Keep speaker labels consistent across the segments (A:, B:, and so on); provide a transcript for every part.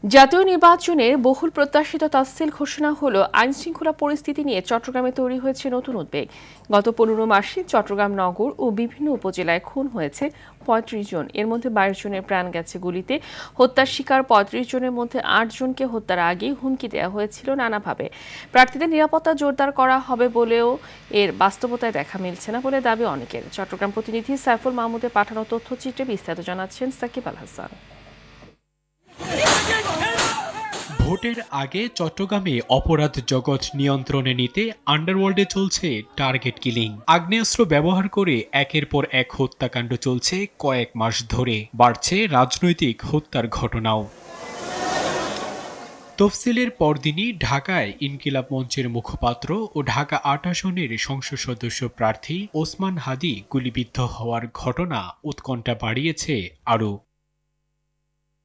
A: জাতীয় নির্বাচনের বহুল প্রত্যাশিত তফসিল ঘোষণা হলো। আইনশৃঙ্খলা পরিস্থিতি নিয়ে চট্টগ্রামে তৈরি হয়েছে নতুন উদ্বেগ। গত 15 মাসে চট্টগ্রাম নগর ও বিভিন্ন উপজেলায় খুন হয়েছে 35 জন। এর মধ্যে 22 জনের প্রাণ গেছে গুলিতে। হত্যার শিকার 35 জনের মধ্যে 8 জনকে হত্যার আগেই হুমকি দেওয়া হয়েছিল নানাভাবে। প্রার্থীদের নিরাপত্তা জোরদার করা হবে বলেও এর বাস্তবতায় দেখা মিলছে না বলে দাবি অনেকের। চট্টগ্রাম প্রতিনিধি সাইফুল মাহমুদের পাঠানো তথ্যচিত্রে বিস্তারিত জানাচ্ছেন সাকিব আল হাসান।
B: ভোটের আগে চট্টগ্রামে অপরাধ জগৎ নিয়ন্ত্রণে নিতে আন্ডারওয়ার্ল্ডে চলছে টার্গেট কিলিং। আগ্নেয়াস্ত্র ব্যবহার করে একের পর এক হত্যাকাণ্ড চলছে কয়েক মাস ধরে। বাড়ছে রাজনৈতিক হত্যার ঘটনাও। তফসিলের পরদিনই ঢাকায় ইনকিলাব মঞ্চের মুখপাত্র ও ঢাকা ৮ আসনের সংসদ সদস্য প্রার্থী ওসমান হাদি গুলিবিদ্ধ হওয়ার ঘটনা উৎকণ্ঠা বাড়িয়েছে আরও।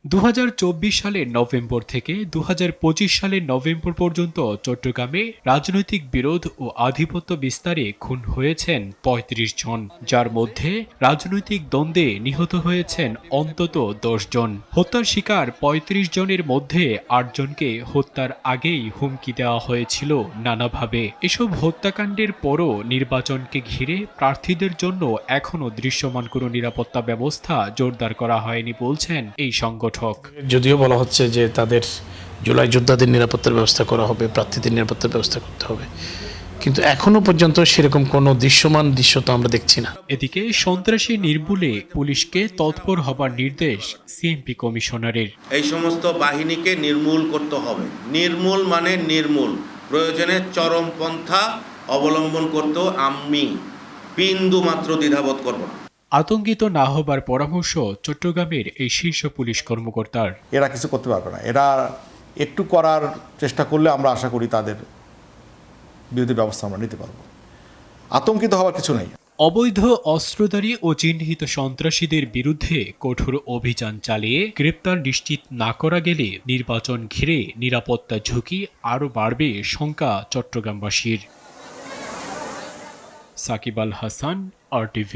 B: 2024 সালের নভেম্বর থেকে 2025 সালের নভেম্বর পর্যন্ত চট্টগ্রামে রাজনৈতিক বিরোধ ও আধিপত্য বিস্তারে খুন হয়েছেন 35 জন, যার মধ্যে রাজনৈতিক দ্বন্দ্বে নিহত হয়েছেন অন্তত 10 জন। হত্যার শিকার 35 জনের মধ্যে 8 জনকে হত্যার আগেই হুমকি দেওয়া হয়েছিল নানাভাবে। এসব হত্যাকাণ্ডের পরও নির্বাচনকে ঘিরে প্রার্থীদের জন্য এখনও দৃশ্যমান কোনো নিরাপত্তা ব্যবস্থা জোরদার করা হয়নি বলছেন এই সংগঠন।
C: যদিও বলা হচ্ছে যে তাদের জুলাই যোদ্ধাদের নিরাপত্তার ব্যবস্থা করা হবে, প্রার্থীদের নিরাপত্তার ব্যবস্থা করতে হবে, কিন্তু এখনো পর্যন্ত সেরকম কোনো দৃশ্যমান দৃশ্য তো আমরা দেখছি না।
B: এদিকে সন্ত্রাসী নির্মূলে পুলিশকে তৎপর হবার নির্দেশ সিএমপি কমিশনারের।
D: এই সমস্ত বাহিনীকে নির্মূল করতে হবে। নির্মূল মানে নির্মূল, প্রয়োজনে চরমপন্থা অবলম্বন করতেও আমি বিন্দু মাত্র দ্বিধাবোধ করব না।
B: আতঙ্কিত না হবার পরামর্শ চট্টগ্রামের এই শীর্ষ পুলিশ কর্মকর্তার।
E: এরা কিছু করতে পারবে না। এরা একটু করার চেষ্টা করলে আমরা আশা করি তাদের বিরুদ্ধে ব্যবস্থা আমরা নিতে পারব। আতঙ্কিত হওয়ার কিছু নেই।
B: অবৈধ অস্ত্রধারী ও চিহ্নিত সন্ত্রাসীদের বিরুদ্ধে কঠোর অভিযান চালিয়ে গ্রেপ্তার নিশ্চিত না করা গেলে নির্বাচন ঘিরে নিরাপত্তা ঝুঁকি আরও বাড়বে শঙ্কা চট্টগ্রামবাসীর। সাকিব আল হাসান, RTV।